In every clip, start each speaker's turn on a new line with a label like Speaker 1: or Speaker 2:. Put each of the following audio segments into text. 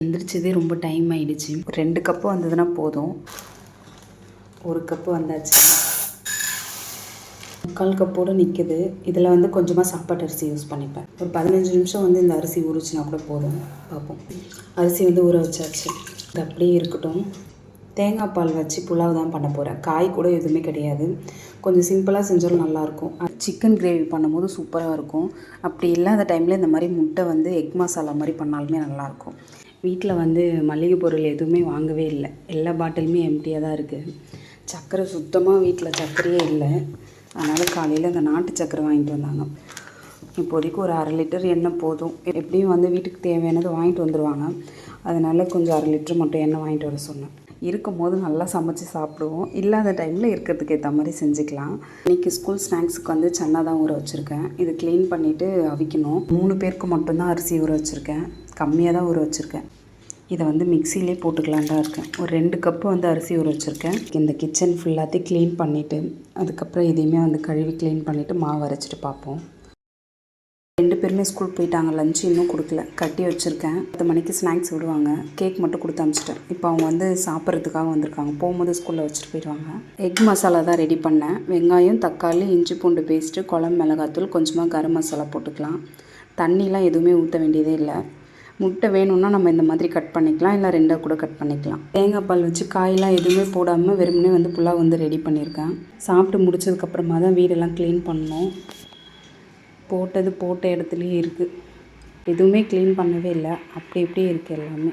Speaker 1: எந்திரிச்சதே ரொம்ப டைம் ஆகிடுச்சு. 2 கப்பு வந்ததுன்னா போதும். 1 கப்பு வந்தாச்சு. 3/4 கப்போடு நிற்குது. இதில் வந்து கொஞ்சமாக சாப்பாட்டு அரிசி யூஸ் பண்ணிப்பேன். ஒரு 15 நிமிஷம் வந்து இந்த அரிசி ஊறிச்சுனா கூட போதும். பார்ப்போம். அரிசி வந்து ஊற வச்சாச்சு. இது அப்படியே இருக்கட்டும். தேங்காய் பால் வச்சு புலாவ் தான் பண்ண போகிறேன். காய் கூட எதுவுமே கிடையாது. கொஞ்சம் சிம்பிளாக செஞ்சாலும் நல்லாயிருக்கும். சிக்கன் கிரேவி பண்ணும்போது சூப்பராக இருக்கும். அப்படி இல்லாத டைமில் இந்த மாதிரி முட்டை வந்து எக் மசாலா மாதிரி பண்ணாலுமே நல்லாயிருக்கும். வீட்டில் வந்து மளிகை பொருள் எதுவுமே வாங்கவே இல்லை. எல்லா பாட்டிலுமே எம்டியாக தான் இருக்குது. சர்க்கரை சுத்தமாக வீட்டில் சர்க்கரையே இல்லை. அதனால் காலையில் இந்த நாட்டு சர்க்கரை வாங்கிட்டு வந்தாங்க. இப்போதைக்கு ஒரு 1/2 லிட்டர் எண்ணெய் போதும். எப்படியும் வந்து வீட்டுக்கு தேவையானது வாங்கிட்டு வந்துடுவாங்க. அதனால் கொஞ்சம் 1/2 லிட்டர் மட்டும் எண்ணெய் வாங்கிட்டு வர சொன்னேன். இருக்கும் போது நல்லா சமைச்சு சாப்பிடுவோம். இல்லாத டைமில் இருக்கிறதுக்கு ஏற்ற மாதிரி செஞ்சுக்கலாம். இன்றைக்கி ஸ்கூல் ஸ்நாக்ஸுக்கு வந்து சன்னா தான் ஊற வச்சுருக்கேன். இது க்ளீன் பண்ணிவிட்டு அவிக்கணும். 3 பேருக்கு மட்டும்தான் அரிசி ஊற வச்சுருக்கேன். கம்மியாக தான் ஊற வச்சுருக்கேன். இதை வந்து மிக்சிலே போட்டுக்கலான் தான் இருக்கேன். ஒரு 2 கப்பு வந்து அரிசி ஊற வச்சுருக்கேன். இந்த கிச்சன் ஃபுல்லாத்தையும் க்ளீன் பண்ணிவிட்டு அதுக்கப்புறம் இதையுமே வந்து கழுவி க்ளீன் பண்ணிவிட்டு மாவு அரைச்சிட்டு பார்ப்போம். 2 பேருமே ஸ்கூல் போயிட்டாங்க. லஞ்சு இன்னும் கொடுக்கல. கட்டி வச்சுருக்கேன். 10 மணிக்கு ஸ்நாக்ஸ் விடுவாங்க. கேக் மட்டும் கொடுத்து அனுப்பிச்சிட்டேன். இப்போ அவங்க வந்து சாப்பிட்றதுக்காக வந்திருக்காங்க. போகும்போது ஸ்கூலில் வச்சுட்டு போயிடுவாங்க. எக் மசாலா தான் ரெடி பண்ணேன். வெங்காயம், தக்காளி, இஞ்சி பூண்டு பேஸ்ட்டு, குழம்பு மிளகாத்தூள், கொஞ்சமாக கரம் மசாலா போட்டுக்கலாம். தண்ணிலாம் எதுவுமே ஊற்ற வேண்டியதே இல்லை. முட்டை வேணும்னா நம்ம இந்த மாதிரி கட் பண்ணிக்கலாம். இல்லை 2 கூட கட் பண்ணிக்கலாம். தேங்காய் பால் வச்சு காயெல்லாம் எதுவுமே போடாமல் வெறுமனே வந்து புலாவ் வந்து ரெடி பண்ணியிருக்கேன். சாப்பிட்டு முடிச்சதுக்கப்புறமா தான் வீடெல்லாம் க்ளீன் பண்ணணும். போட்ட இடத்துலையே இருக்குது. எதுவுமே க்ளீன் பண்ணவே இல்லை. அப்படி இப்படியே இருக்குது எல்லாமே.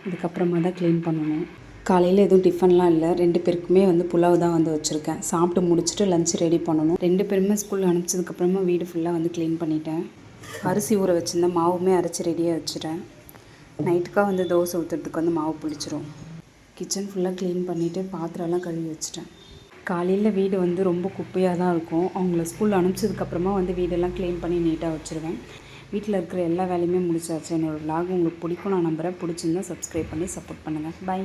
Speaker 1: இதுக்கப்புறமா தான் க்ளீன் பண்ணணும். காலையில் எதுவும் டிஃபன்லாம் இல்லை. 2 பேருக்குமே வந்து புலாவ் தான் வந்து வச்சுருக்கேன். சாப்பிட்டு முடிச்சுட்டு லஞ்ச் ரெடி பண்ணணும். 2 பேருமே ஸ்கூலில் அனுப்பிச்சதுக்கப்புறமா வீடு ஃபுல்லாக வந்து க்ளீன் பண்ணிட்டேன். அரிசி ஊற வச்சுருந்தேன். மாவுமே அரைச்சி ரெடியாக வச்சுட்டேன். நைட்டுக்காக வந்து தோசை ஊற்றுறதுக்கு வந்து மாவு புளிச்சிரும். கிச்சன் ஃபுல்லாக க்ளீன் பண்ணிவிட்டு பாத்திரம்லாம் கழுவி வச்சுட்டேன். காலையில் வீடு வந்து ரொம்ப குப்பையாக தான் இருக்கும். அவங்கள ஸ்கூலில் அனுப்பிச்சதுக்கப்புறமா வந்து வீடெல்லாம் க்ளீன் பண்ணி நீட்டாக வச்சுருவேன். வீட்டில் இருக்கிற எல்லா வேலையுமே முடிச்சாச்சு. என்னோடய vlog உங்களுக்கு பிடிக்கும் நான் நம்புகிறேன். பிடிச்சிருந்தா சப்ஸ்கிரைப் பண்ணி சப்போர்ட் பண்ணுங்கள். பை.